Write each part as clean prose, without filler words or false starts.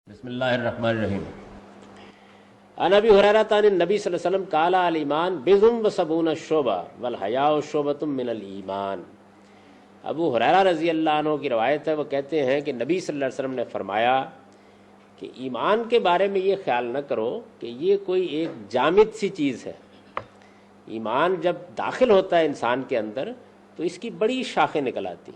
بسم اللہ الرحمن الرحیم۔ عن ابی ہریرہ عن النبی صلی اللہ علیہ وسلم قال الایمان بضع وسبعون شعبہ والحیاء شعبۃ من الایمان۔ ابو ہریرہ رضی اللہ عنہ کی روایت ہے، وہ کہتے ہیں کہ نبی صلی اللہ علیہ وسلم نے فرمایا کہ ایمان کے بارے میں یہ خیال نہ کرو کہ یہ کوئی ایک جامد سی چیز ہے۔ ایمان جب داخل ہوتا ہے انسان کے اندر تو اس کی بڑی شاخیں نکل آتی،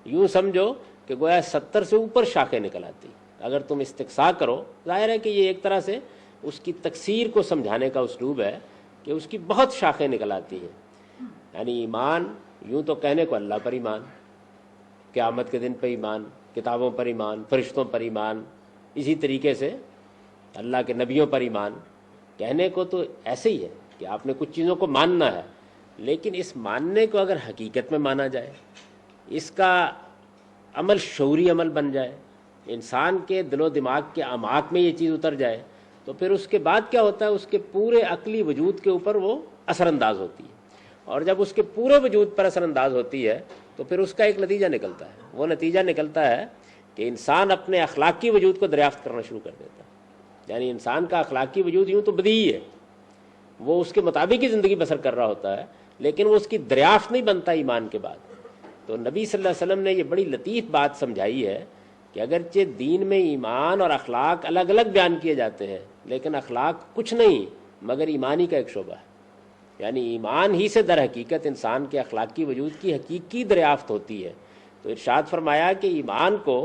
یوں سمجھو کہ گویا 70 سے اوپر شاخیں نکل آتی۔ اگر تم استقصاء کرو، ظاہر ہے کہ یہ ایک طرح سے اس کی تکثیر کو سمجھانے کا اسلوب ہے کہ اس کی بہت شاخیں نکل آتی ہیں۔ یعنی ایمان یوں تو کہنے کو اللہ پر ایمان، قیامت کے دن پر ایمان، کتابوں پر ایمان، فرشتوں پر ایمان، اسی طریقے سے اللہ کے نبیوں پر ایمان، کہنے کو تو ایسے ہی ہے کہ آپ نے کچھ چیزوں کو ماننا ہے، لیکن اس ماننے کو اگر حقیقت میں مانا جائے، اس کا عمل شعوری عمل بن جائے، انسان کے دل و دماغ کے اعماق میں یہ چیز اتر جائے، تو پھر اس کے بعد کیا ہوتا ہے، اس کے پورے عقلی وجود کے اوپر وہ اثر انداز ہوتی ہے، اور جب اس کے پورے وجود پر اثر انداز ہوتی ہے تو پھر اس کا ایک نتیجہ نکلتا ہے۔ وہ نتیجہ نکلتا ہے کہ انسان اپنے اخلاقی وجود کو دریافت کرنا شروع کر دیتا ہے۔ یعنی انسان کا اخلاقی وجود یوں تو بدیہی ہے، وہ اس کے مطابق ہی زندگی بسر کر رہا ہوتا ہے، لیکن وہ اس کی دریافت نہیں بنتا ایمان کے بعد۔ تو نبی صلی اللہ علیہ وسلم نے یہ بڑی لطیف بات سمجھائی ہے کہ اگرچہ دین میں ایمان اور اخلاق الگ الگ بیان کیے جاتے ہیں، لیکن اخلاق کچھ نہیں مگر ایمانی کا ایک شعبہ ہے۔ یعنی ایمان ہی سے در حقیقت انسان کے اخلاقی وجود کی حقیقی دریافت ہوتی ہے۔ تو ارشاد فرمایا کہ ایمان کو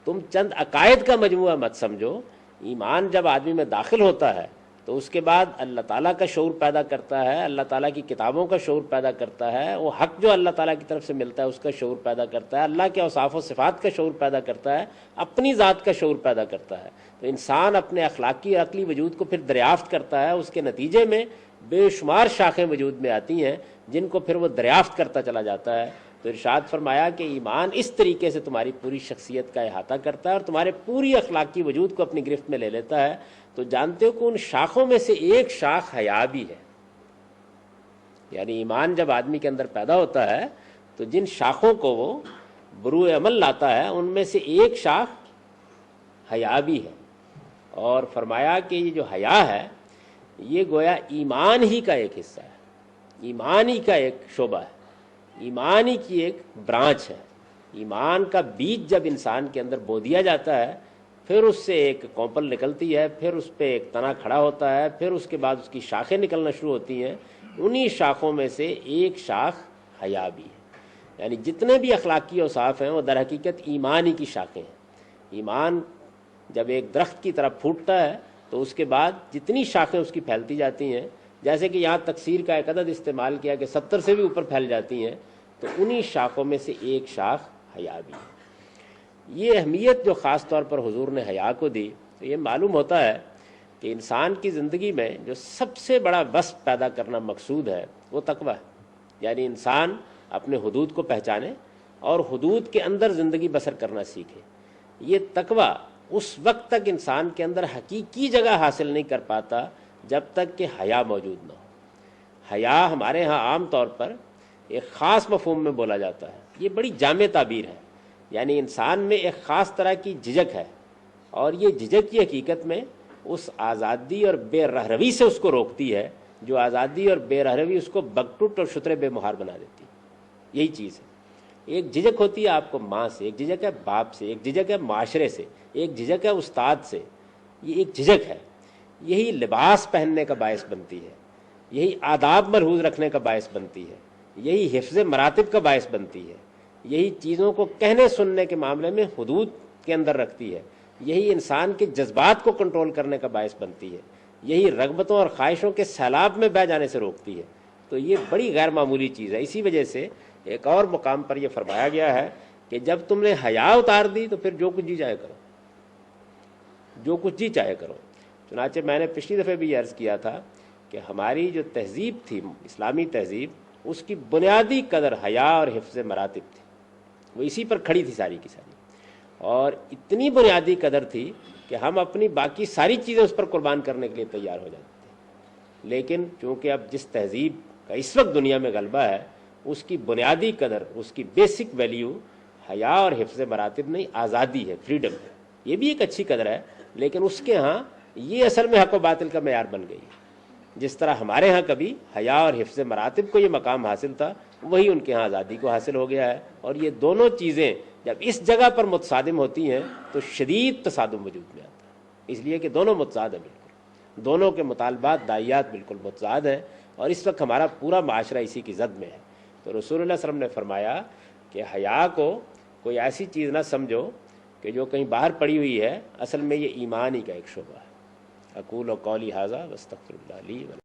تم چند عقائد کا مجموعہ مت سمجھو، ایمان جب آدمی میں داخل ہوتا ہے تو اس کے بعد اللہ تعالیٰ کا شعور پیدا کرتا ہے، اللہ تعالیٰ کی کتابوں کا شعور پیدا کرتا ہے، وہ حق جو اللہ تعالیٰ کی طرف سے ملتا ہے اس کا شعور پیدا کرتا ہے، اللہ کے اوصاف و صفات کا شعور پیدا کرتا ہے، اپنی ذات کا شعور پیدا کرتا ہے۔ تو انسان اپنے اخلاقی اور عقلی وجود کو پھر دریافت کرتا ہے، اس کے نتیجے میں بے شمار شاخیں وجود میں آتی ہیں جن کو پھر وہ دریافت کرتا چلا جاتا ہے۔ تو ارشاد فرمایا کہ ایمان اس طریقے سے تمہاری پوری شخصیت کا احاطہ کرتا ہے اور تمہارے پوری اخلاقی وجود کو اپنی گرفت میں لے لیتا ہے۔ تو جانتے ہو کہ ان شاخوں میں سے ایک شاخ حیا بھی ہے۔ یعنی ایمان جب آدمی کے اندر پیدا ہوتا ہے تو جن شاخوں کو وہ بروئے عمل لاتا ہے ان میں سے ایک شاخ حیا بھی ہے، اور فرمایا کہ یہ جو حیا ہے یہ گویا ایمان ہی کا ایک حصہ ہے، ایمان ہی کا ایک شعبہ ہے، ایمان ہی کی ایک برانچ ہے۔ ایمان کا بیج جب انسان کے اندر بو دیا جاتا ہے، پھر اس سے ایک کوپل نکلتی ہے، پھر اس پہ ایک تنا کھڑا ہوتا ہے، پھر اس کے بعد اس کی شاخیں نکلنا شروع ہوتی ہیں۔ انہی شاخوں میں سے ایک شاخ حیا بھی ہے۔ یعنی جتنے بھی اخلاقی اوصاف ہیں وہ در حقیقت ایمان ہی کی شاخیں ہیں۔ ایمان جب ایک درخت کی طرح پھوٹتا ہے تو اس کے بعد جتنی شاخیں اس کی پھیلتی جاتی ہیں، جیسے کہ یہاں تکثیر کا ایک عدد استعمال کیا کہ 70 سے بھی اوپر پھیل جاتی ہیں، تو انہی شاخوں میں سے ایک شاخ حیا بھی ہے۔ یہ اہمیت جو خاص طور پر حضور نے حیا کو دی، تو یہ معلوم ہوتا ہے کہ انسان کی زندگی میں جو سب سے بڑا وصف پیدا کرنا مقصود ہے وہ تقویٰ ہے۔ یعنی انسان اپنے حدود کو پہچانے اور حدود کے اندر زندگی بسر کرنا سیکھے۔ یہ تقویٰ اس وقت تک انسان کے اندر حقیقی جگہ حاصل نہیں کر پاتا جب تک کہ حیا موجود نہ ہو۔ حیا ہمارے ہاں عام طور پر ایک خاص مفہوم میں بولا جاتا ہے، یہ بڑی جامع تعبیر ہے۔ یعنی انسان میں ایک خاص طرح کی جھجک ہے، اور یہ جھجک کی حقیقت میں اس آزادی اور بے رہروی سے اس کو روکتی ہے، جو آزادی اور بے رہروی اس کو بگٹوٹ اور شترے بے مہار بنا دیتی ہے۔ یہی چیز ہے۔ ایک جھجک ہوتی ہے آپ کو ماں سے، ایک جھجک ہے باپ سے، ایک جھجک ہے معاشرے سے، ایک جھجک ہے استاد سے۔ یہ ایک جھجک ہے، یہی لباس پہننے کا باعث بنتی ہے، یہی آداب ملحوظ رکھنے کا باعث بنتی ہے، یہی حفظ مراتب کا باعث بنتی ہے، یہی چیزوں کو کہنے سننے کے معاملے میں حدود کے اندر رکھتی ہے، یہی انسان کے جذبات کو کنٹرول کرنے کا باعث بنتی ہے، یہی رغبتوں اور خواہشوں کے سیلاب میں بہہ جانے سے روکتی ہے۔ تو یہ بڑی غیر معمولی چیز ہے۔ اسی وجہ سے ایک اور مقام پر یہ فرمایا گیا ہے کہ جب تم نے حیا اتار دی تو پھر جو کچھ جی چاہے کرو، جو کچھ جی چاہے کرو۔ چنانچہ میں نے پچھلی دفعہ بھی عرض کیا تھا کہ ہماری جو تہذیب تھی، اسلامی تہذیب، اس کی بنیادی قدر حیا اور حفظ مراتب تھی، وہ اسی پر کھڑی تھی ساری کی ساری، اور اتنی بنیادی قدر تھی کہ ہم اپنی باقی ساری چیزیں اس پر قربان کرنے کے لیے تیار ہو جاتے تھے۔ لیکن چونکہ اب جس تہذیب کا اس وقت دنیا میں غلبہ ہے، اس کی بنیادی قدر، اس کی بیسک ویلیو حیا اور حفظ مراتب نہیں، آزادی ہے، فریڈم ہے۔ یہ بھی ایک اچھی قدر ہے، لیکن اس کے ہاں یہ اصل میں حق و باطل کا معیار بن گئی ہے۔ جس طرح ہمارے ہاں کبھی حیا اور حفظ مراتب کو یہ مقام حاصل تھا، وہی ان کے ہاں آزادی کو حاصل ہو گیا ہے۔ اور یہ دونوں چیزیں جب اس جگہ پر متصادم ہوتی ہیں تو شدید تصادم وجود میں آتا ہے، اس لیے کہ دونوں متضاد ہیں، بالکل دونوں کے مطالبات داعیات بالکل متضاد ہیں، اور اس وقت ہمارا پورا معاشرہ اسی کی زد میں ہے۔ تو رسول اللہ صلی اللہ علیہ وسلم نے فرمایا کہ حیا کو کوئی ایسی چیز نہ سمجھو کہ جو کہیں باہر پڑی ہوئی ہے، اصل میں یہ ایمان ہی کا ایک شعبہ ہے۔ اقول و قولی ھذا واستغفر اللہ لی ولکم۔